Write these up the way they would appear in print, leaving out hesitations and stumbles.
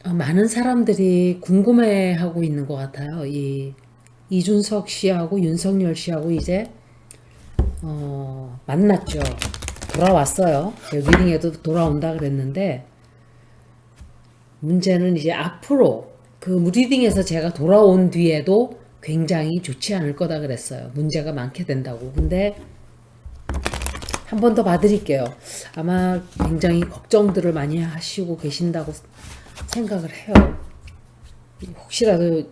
많은 사람들이 궁금해하고 있는 것 같아요. 이 이준석 씨하고 윤석열 씨하고 이제 만났죠. 돌아왔어요. 제가 리딩에도 돌아온다 그랬는데 문제는 이제 앞으로 그 리딩에서 제가 돌아온 뒤에도 굉장히 좋지 않을 거다 그랬어요. 문제가 많게 된다고. 근데 한 번 더 봐드릴게요. 아마 굉장히 걱정들을 많이 하시고 계신다고 생각을 해요. 혹시라도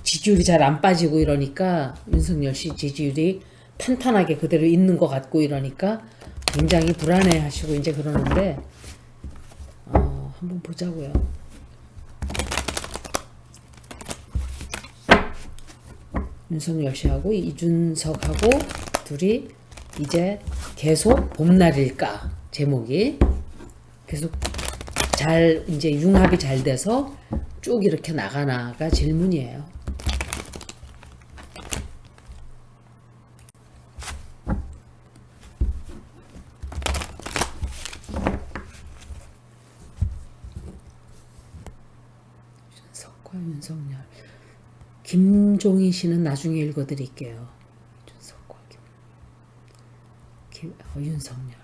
지지율이 잘 안 빠지고 이러니까 윤석열 씨 지지율이 탄탄하게 그대로 있는 것 같고 이러니까 굉장히 불안해 하시고 이제 그러는데 한번 보자고요. 윤석열 씨하고 이준석하고 둘이 이제 계속 봄날일까 제목이 계속 잘 이제 융합이 잘 돼서 쭉 이렇게 나가나가 질문이에요. 윤석과 윤석열. 김종희 씨는 나중에 읽어드릴게요. 윤석과 윤석열.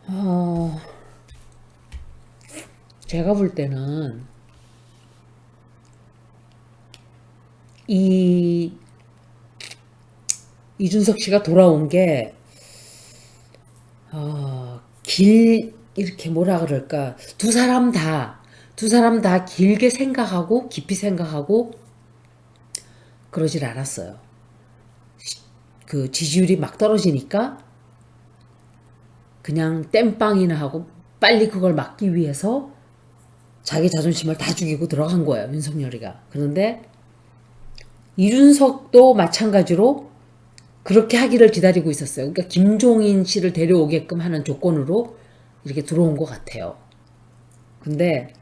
어, 제가 볼 때는 이 이준석 씨가 돌아온 게 이렇게 뭐라 그럴까 두 사람 다 길게 생각하고 깊이 생각하고 그러질 않았어요. 그 지지율이 막 떨어지니까 그냥 땜빵이나 하고 빨리 그걸 막기 위해서 자기 자존심을 다 죽이고 들어간 거예요, 윤석열이가. 그런데 이준석도 마찬가지로 그렇게 하기를 기다리고 있었어요. 그러니까 김종인 씨를 데려오게끔 하는 조건으로 이렇게 들어온 것 같아요. 근데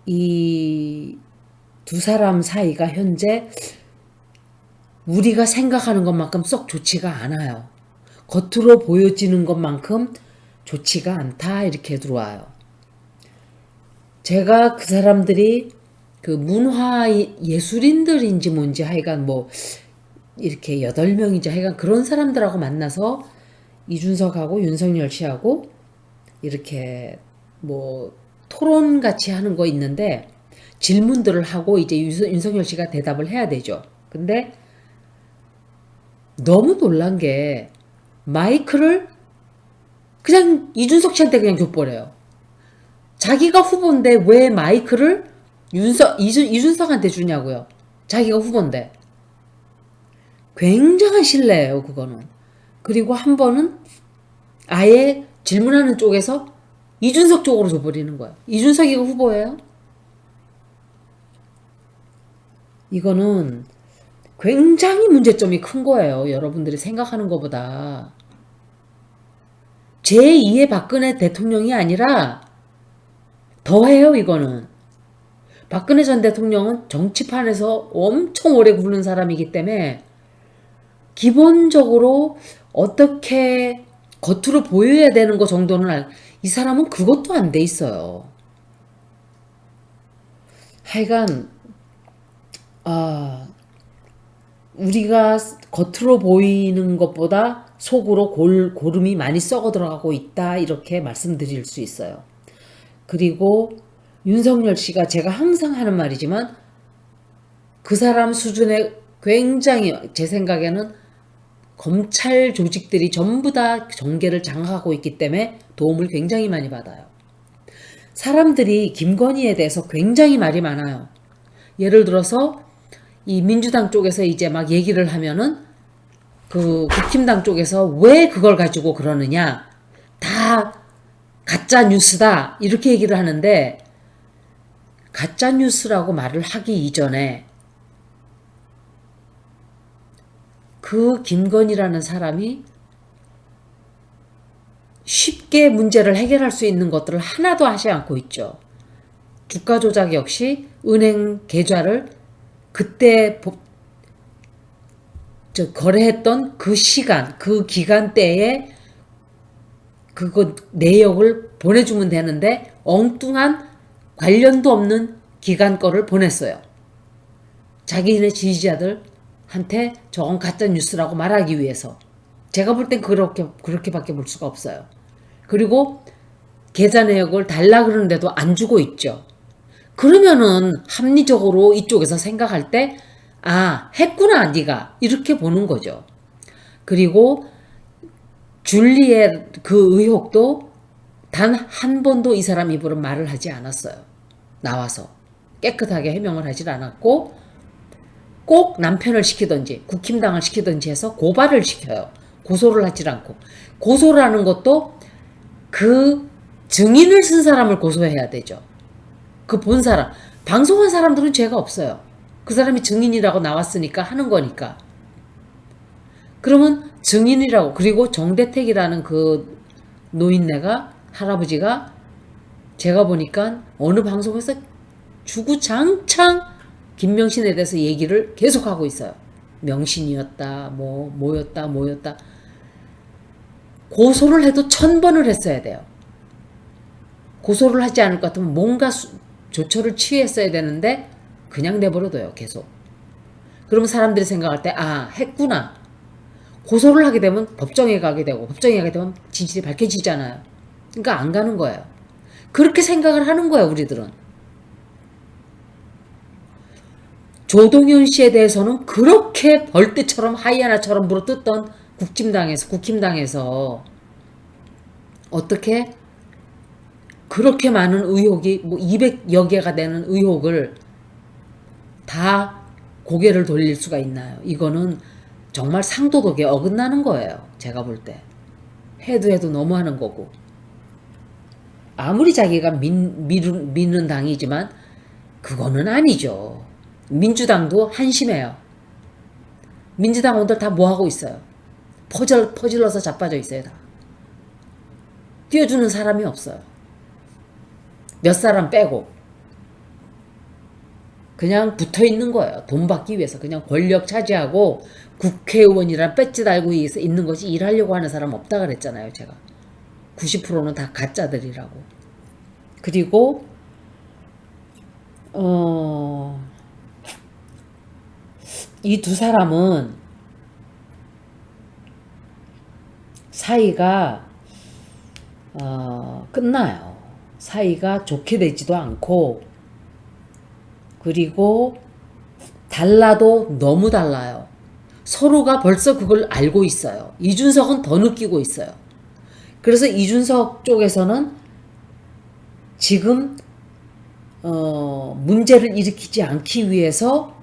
이 두 사람 사이가 현재 우리가 생각하는 것만큼 썩 좋지가 않아요. 겉으로 보여지는 것만큼 좋지가 않다 이렇게 들어와요. 제가 그 사람들이 그 문화 예술인들인지 뭔지 하여간 뭐 이렇게 8명인지 하여간 그런 사람들하고 만나서 이준석하고 윤석열 씨하고 이렇게 뭐 토론 같이 하는 거 있는데 질문들을 하고 이제 윤석열 씨가 대답을 해야 되죠. 근데 너무 놀란 게 마이크를 그냥 이준석 씨한테 그냥 줘버려요. 자기가 후보인데 왜 마이크를 이준석한테 주냐고요. 자기가 후보인데. 굉장한 신뢰예요, 그거는. 그리고 한 번은 아예 질문하는 쪽에서 이준석 쪽으로 줘버리는 거예요. 이준석이가 후보예요? 이거는 굉장히 문제점이 큰 거예요. 여러분들이 생각하는 것보다. 제2의 박근혜 대통령이 아니라 더해요, 이거는. 박근혜 전 대통령은 정치판에서 엄청 오래 굴른 사람이기 때문에 기본적으로 어떻게 겉으로 보여야 되는 거 정도는 이 사람은 그것도 안 돼 있어요. 하여간 아, 우리가 겉으로 보이는 것보다 속으로 고름이 많이 썩어 들어가고 있다 이렇게 말씀드릴 수 있어요. 그리고 윤석열 씨가 제가 항상 하는 말이지만 그 사람 수준에 굉장히 제 생각에는 검찰 조직들이 전부 다 정계를 장악하고 있기 때문에 도움을 굉장히 많이 받아요. 사람들이 김건희에 대해서 굉장히 말이 많아요. 예를 들어서 이 민주당 쪽에서 이제 막 얘기를 하면은 그 국힘당 쪽에서 왜 그걸 가지고 그러느냐, 다 가짜 뉴스다 이렇게 얘기를 하는데, 가짜 뉴스라고 말을 하기 이전에 그 김건희라는 사람이 쉽게 문제를 해결할 수 있는 것들을 하나도 하지 않고 있죠. 주가 조작 역시 은행 계좌를 그때 거래했던 그 시간, 그 기간대에 그거 내역을 보내주면 되는데 엉뚱한 관련도 없는 기간 거를 보냈어요. 자기네 지지자들한테 저건 가짜 뉴스라고 말하기 위해서. 제가 볼 땐 그렇게밖에 볼 수가 없어요. 그리고 계좌 내역을 달라 그러는데도 안 주고 있죠. 그러면은 합리적으로 이쪽에서 생각할 때, 아, 했구나 네가 이렇게 보는 거죠. 그리고 줄리의 그 의혹도 단 한 번도 이 사람 입으로 말을 하지 않았어요. 나와서 깨끗하게 해명을 하질 않았고, 꼭 남편을 시키든지 국힘당을 시키든지 해서 고발을 시켜요. 고소를 하질 않고. 고소를 하는 것도 그 증인을 쓴 사람을 고소해야 되죠. 그 본 사람, 방송한 사람들은 죄가 없어요. 그 사람이 증인이라고 나왔으니까 하는 거니까. 그러면 증인이라고, 그리고 정대택이라는 그 노인네가, 할아버지가 제가 보니까 어느 방송에서 주구장창 김명신에 대해서 얘기를 계속하고 있어요. 명신이었다, 뭐였다. 고소를 해도 1000번을 했어야 돼요. 고소를 하지 않을 것 같으면 뭔가 조처를 취했어야 되는데 그냥 내버려둬요, 계속. 그러면 사람들이 생각할 때, 아, 했구나. 고소를 하게 되면 법정에 가게 되고, 법정에 가게 되면 진실이 밝혀지잖아요. 그러니까 안 가는 거예요. 그렇게 생각을 하는 거예요, 우리들은. 조동현 씨에 대해서는 그렇게 벌떼처럼 하이에나처럼 물어뜯던 국힘당에서 어떻게 그렇게 많은 의혹이, 200여 개가 되는 의혹을 다 고개를 돌릴 수가 있나요? 이거는 정말 상도덕에 어긋나는 거예요. 제가 볼 때. 해도 너무하는 거고. 아무리 자기가 미는 당이지만 그거는 아니죠. 민주당도 한심해요. 민주당원들 다 뭐하고 있어요? 퍼질러서 자빠져 있어요. 다. 띄워주는 사람이 없어요. 몇 사람 빼고. 그냥 붙어 있는 거예요. 돈 받기 위해서. 그냥 권력 차지하고 국회의원이란 배지 달고 있는 것이 일하려고 하는 사람 없다 그랬잖아요. 제가. 90%는 다 가짜들이라고. 그리고 이 두 사람은 사이가 끝나요. 사이가 좋게 되지도 않고, 그리고 달라도 너무 달라요. 서로가 벌써 그걸 알고 있어요. 이준석은 더 느끼고 있어요. 그래서 이준석 쪽에서는 지금 문제를 일으키지 않기 위해서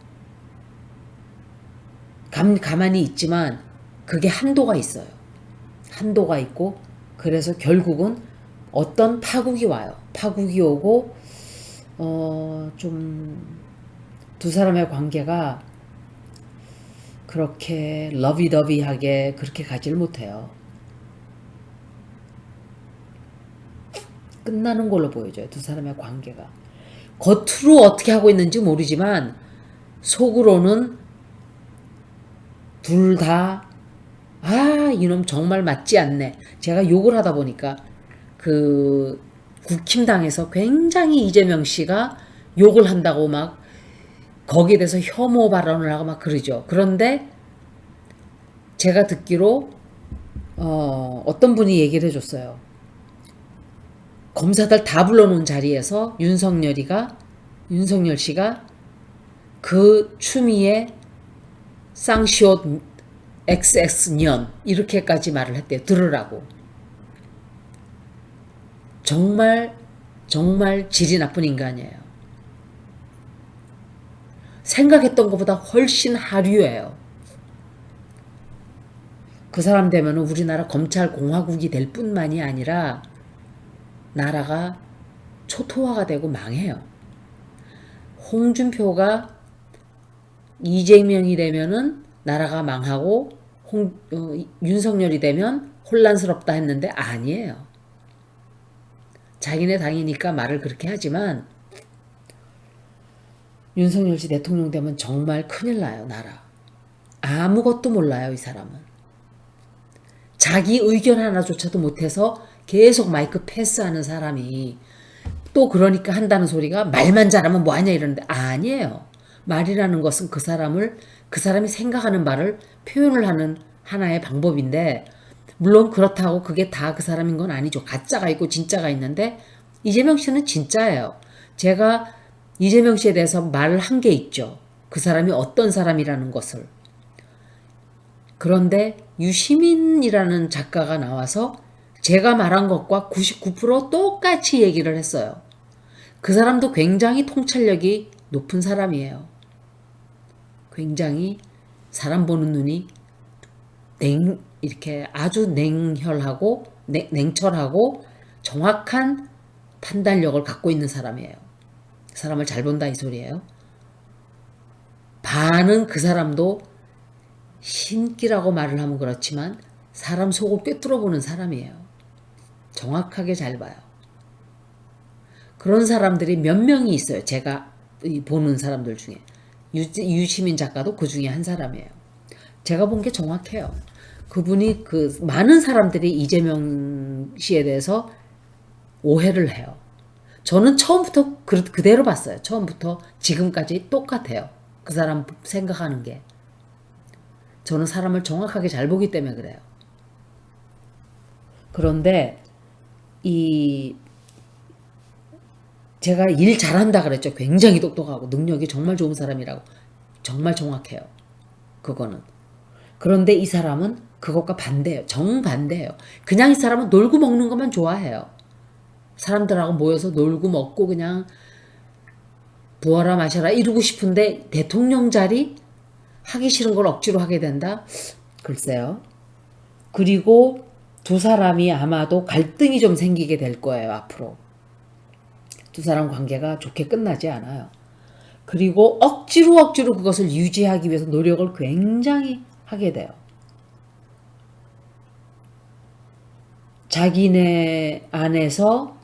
가만히 있지만 그게 한도가 있어요. 한도가 있고, 그래서 결국은 어떤 파국이 와요. 파국이 오고 좀 두 사람의 관계가 그렇게 러비더비하게 그렇게 가지를 못해요. 끝나는 걸로 보여져요. 두 사람의 관계가. 겉으로 어떻게 하고 있는지 모르지만 속으로는 둘 다, 아, 이놈 정말 맞지 않네. 제가 욕을 하다 보니까 그 국힘당에서 굉장히 이재명 씨가 욕을 한다고 막 거기에 대해서 혐오 발언을 하고 막 그러죠. 그런데 제가 듣기로 어떤 분이 얘기를 해줬어요. 검사들 다 불러놓은 자리에서 윤석열 씨가 그 추미애 쌍시옷 XX년 이렇게까지 말을 했대요. 들으라고. 정말 질이 나쁜 인간이에요. 생각했던 것보다 훨씬 하류예요. 그 사람 되면 우리나라 검찰 공화국이 될 뿐만이 아니라 나라가 초토화가 되고 망해요. 홍준표가 이재명이 되면은 나라가 망하고 윤석열이 되면 혼란스럽다 했는데 아니에요. 자기네 당이니까 말을 그렇게 하지만 윤석열 씨 대통령 되면 정말 큰일 나요, 나라. 아무것도 몰라요, 이 사람은. 자기 의견 하나조차도 못해서 계속 마이크 패스하는 사람이 또 그러니까 한다는 소리가 말만 잘하면 뭐하냐 이러는데 아니에요. 말이라는 것은 그 사람이 생각하는 말을 표현을 하는 하나의 방법인데 물론 그렇다고 그게 다 그 사람인 건 아니죠. 가짜가 있고 진짜가 있는데 이재명 씨는 진짜예요. 제가 이재명 씨에 대해서 말을 한 게 있죠. 그 사람이 어떤 사람이라는 것을. 그런데 유시민이라는 작가가 나와서 제가 말한 것과 99% 똑같이 얘기를 했어요. 그 사람도 굉장히 통찰력이 높은 사람이에요. 굉장히 사람 보는 눈이 이렇게 아주 냉혈하고 냉철하고 정확한 판단력을 갖고 있는 사람이에요. 사람을 잘 본다 이 소리예요. 반은 그 사람도 신기라고 말을 하면 그렇지만 사람 속을 꿰뚫어 보는 사람이에요. 정확하게 잘 봐요. 그런 사람들이 몇 명이 있어요. 제가 보는 사람들 중에. 유시민 작가도 그 중에 한 사람이에요. 제가 본 게 정확해요. 그분이 많은 사람들이 이재명 씨에 대해서 오해를 해요. 저는 처음부터 그대로 봤어요. 처음부터 지금까지 똑같아요. 그 사람 생각하는 게. 저는 사람을 정확하게 잘 보기 때문에 그래요. 그런데 제가 일 잘한다 그랬죠. 굉장히 똑똑하고 능력이 정말 좋은 사람이라고. 정말 정확해요. 그거는. 그런데 이 사람은 그것과 반대예요. 정반대예요. 그냥 이 사람은 놀고 먹는 것만 좋아해요. 사람들하고 모여서 놀고 먹고 그냥 부어라 마셔라 이러고 싶은데 대통령 자리 하기 싫은 걸 억지로 하게 된다? 글쎄요. 그리고 두 사람이 아마도 갈등이 좀 생기게 될 거예요. 앞으로. 두 사람 관계가 좋게 끝나지 않아요. 그리고 억지로 그것을 유지하기 위해서 노력을 굉장히 하게 돼요. 자기네 안에서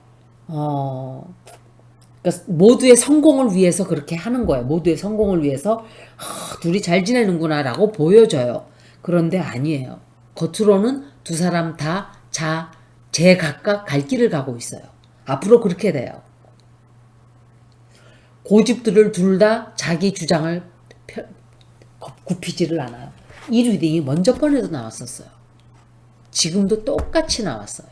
그러니까 모두의 성공을 위해서 그렇게 하는 거예요. 모두의 성공을 위해서 둘이 잘 지내는구나 라고 보여져요. 그런데 아니에요. 겉으로는 두 사람 다 제각각 갈 길을 가고 있어요. 앞으로 그렇게 돼요. 고집들을 둘 다 자기 주장을 굽히지를 않아요. 이 리딩이 먼저 번에도 나왔었어요. 지금도 똑같이 나왔어요.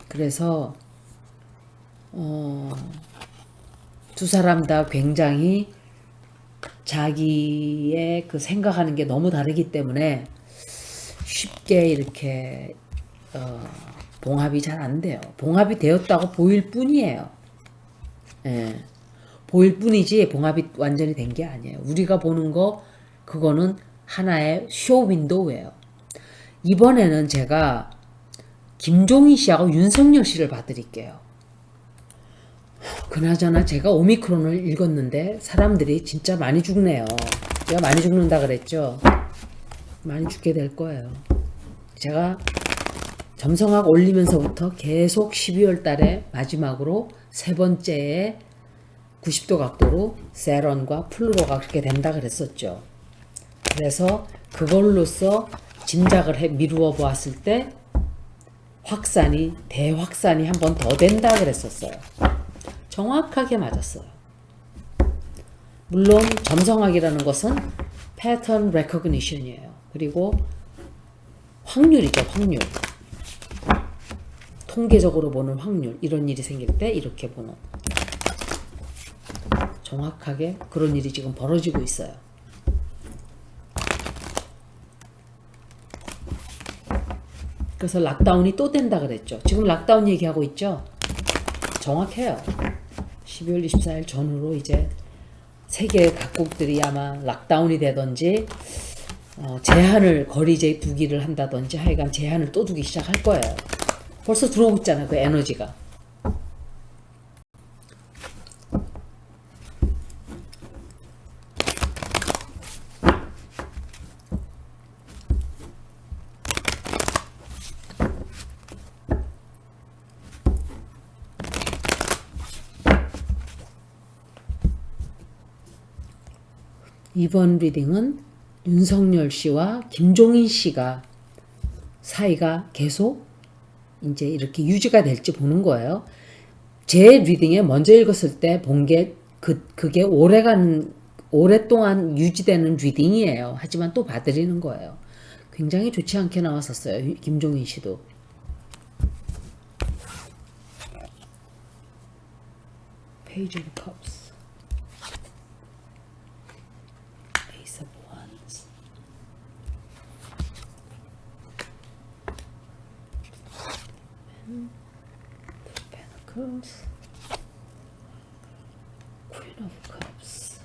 그래서 두 사람 다 굉장히 자기의 그 생각하는 게 너무 다르기 때문에 쉽게 이렇게 봉합이 잘 안 돼요. 봉합이 되었다고 보일 뿐이에요. 예. 보일 뿐이지 봉합이 완전히 된 게 아니에요. 우리가 보는 거 그거는 하나의 쇼 윈도우예요. 이번에는 제가 김종인 씨하고 윤석열 씨를 봐드릴게요. 그나저나 제가 오미크론을 읽었는데 사람들이 진짜 많이 죽네요. 제가 많이 죽는다 그랬죠. 많이 죽게 될 거예요. 제가 점성학 올리면서부터 계속 12월 달에 마지막으로 세 번째에 90도 각도로 세런과 플루로가 그렇게 된다 그랬었죠. 그래서 그걸로써 짐작을 미루어 보았을 때 대확산이 한 번 더 된다 그랬었어요. 정확하게 맞았어요. 물론 점성학이라는 것은 패턴 레코그니션이에요. 그리고 확률이죠. 확률. 통계적으로 보는 확률. 이런 일이 생길 때 이렇게 보는. 정확하게 그런 일이 지금 벌어지고 있어요. 그래서 락다운이 또 된다 그랬죠. 지금 락다운 얘기하고 있죠. 정확해요. 12월 24일 전후로 이제 세계 각국들이 아마 락다운이 되든지 제한을 거리제 두기를 한다든지 하여간 제한을 또 두기 시작할 거예요. 벌써 들어오고 있잖아요. 그 에너지가. 이번 리딩은 윤석열 씨와 김종인 씨가 사이가 계속 이제 이렇게 유지가 될지 보는 거예요. 제 리딩에 먼저 읽었을 때 본 게 그게 오랫동안 유지되는 리딩이에요. 하지만 또 봐드리는 거예요. 굉장히 좋지 않게 나왔었어요. 김종인 씨도. Page of Cups. Ace of Wands. And the Pentacles. Queen of Cups.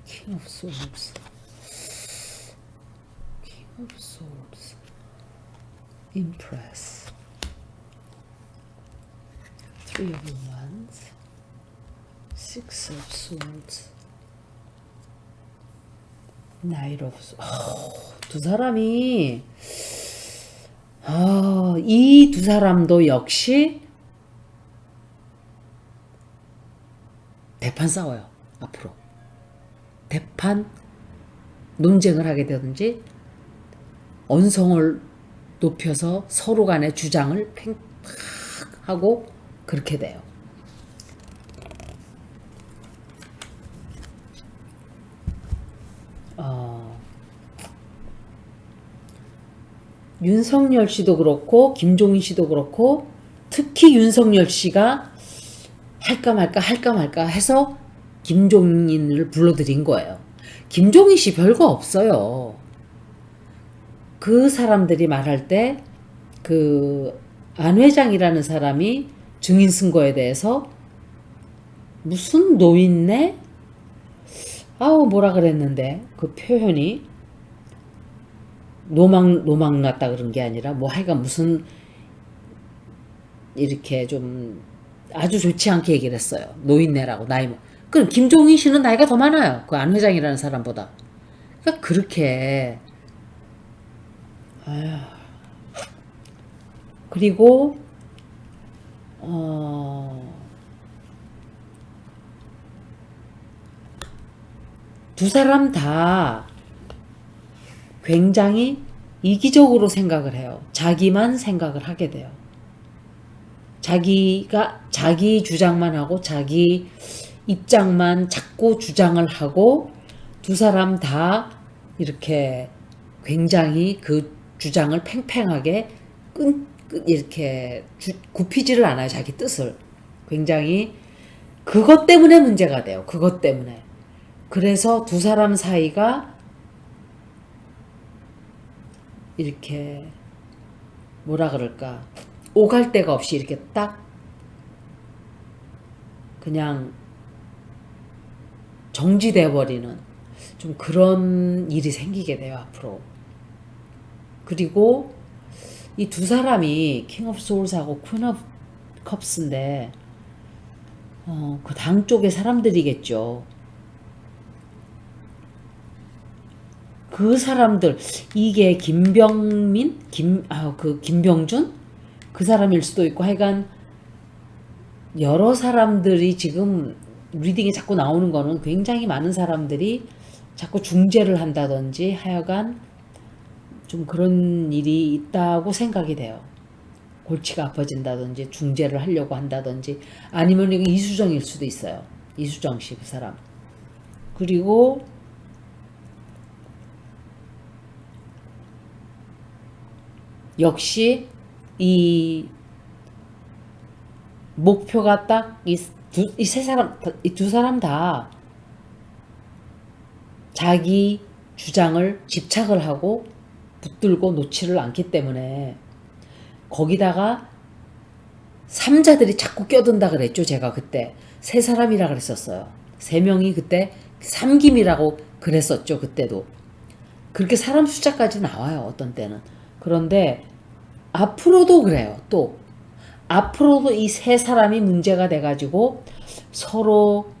King of Swords. King of Swords. Empress. Three of Wands. Six of Swords. Knight of Swords. 두 사람이 이 두 사람도 역시 대판 싸워요. 앞으로 대판 논쟁을 하게 되든지 언성을 높여서 서로 간의 주장을 팽하고 그렇게 돼요. 윤석열 씨도 그렇고 김종인 씨도 그렇고 특히 윤석열 씨가 할까 말까 해서 김종인을 불러들인 거예요. 김종인 씨 별거 없어요. 그 사람들이 말할 때 그 안 회장이라는 사람이 증인 쓴 거에 대해서 무슨 노인네? 뭐라 그랬는데 그 표현이 노망 났다 그런 게 아니라 뭐 하여간 무슨 이렇게 좀 아주 좋지 않게 얘기를 했어요. 노인네라고 나이 그럼 김종인 씨는 나이가 더 많아요. 그 안 회장이라는 사람보다. 그러니까 그렇게 그리고 두 사람 다 굉장히 이기적으로 생각을 해요. 자기만 생각을 하게 돼요. 자기 주장만 하고 자기 입장만 자꾸 주장을 하고 두 사람 다 이렇게 굉장히 그 주장을 팽팽하게 이렇게 굽히지를 않아요. 자기 뜻을. 굉장히 그것 때문에 문제가 돼요. 그것 때문에. 그래서 두 사람 사이가 이렇게 뭐라 그럴까 오갈 데가 없이 이렇게 딱 그냥 정지돼 버리는 좀 그런 일이 생기게 돼요 앞으로. 그리고 이 두 사람이 킹 오브 소울스하고 퀸 오브 컵스인데 그 당 쪽의 사람들이겠죠. 그 사람들 이게 김병민, 김병준 그 사람일 수도 있고 하여간 여러 사람들이 지금 리딩에 자꾸 나오는 거는 굉장히 많은 사람들이 자꾸 중재를 한다든지 하여간 좀 그런 일이 있다고 생각이 돼요. 골치가 아파진다든지 중재를 하려고 한다든지 아니면 이거 이수정일 수도 있어요. 이수정 씨 그 사람. 그리고 역시 이 목표가 딱 이 두 사람 다 자기 주장을 집착을 하고 붙들고 놓지를 않기 때문에 거기다가 삼자들이 자꾸 껴든다 그랬죠. 제가 그때 세 사람이라 그랬었어요. 세 명이 그때 삼김이라고 그랬었죠. 그때도 그렇게 사람 숫자까지 나와요. 어떤 때는. 그런데 앞으로도 그래요. 또 앞으로도 이 세 사람이 문제가 돼가지고 서로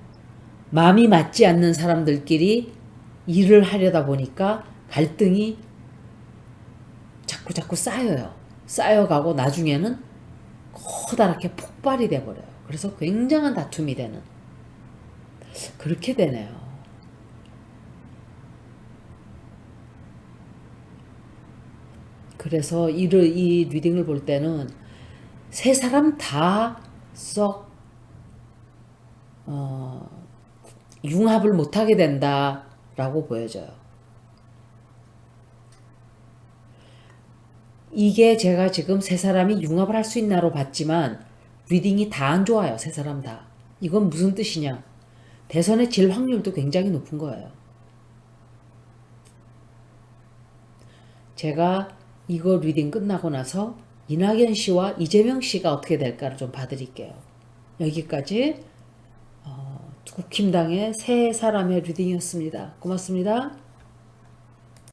마음이 맞지 않는 사람들끼리 일을 하려다 보니까 갈등이 자꾸 쌓여요. 쌓여가고 나중에는 커다랗게 폭발이 돼버려요. 그래서 굉장한 다툼이 되는 그렇게 되네요. 그래서 이 리딩을 볼 때는 세 사람 다 썩 융합을 못하게 된다라고 보여져요. 이게 제가 지금 세 사람이 융합을 할 수 있나로 봤지만 리딩이 다 안 좋아요. 세 사람 다. 이건 무슨 뜻이냐? 대선에 질 확률도 굉장히 높은 거예요. 제가 이거 리딩 끝나고 나서 이낙연 씨와 이재명 씨가 어떻게 될까를 좀 봐드릴게요. 여기까지 국힘당의 세 사람의 리딩이었습니다. 고맙습니다.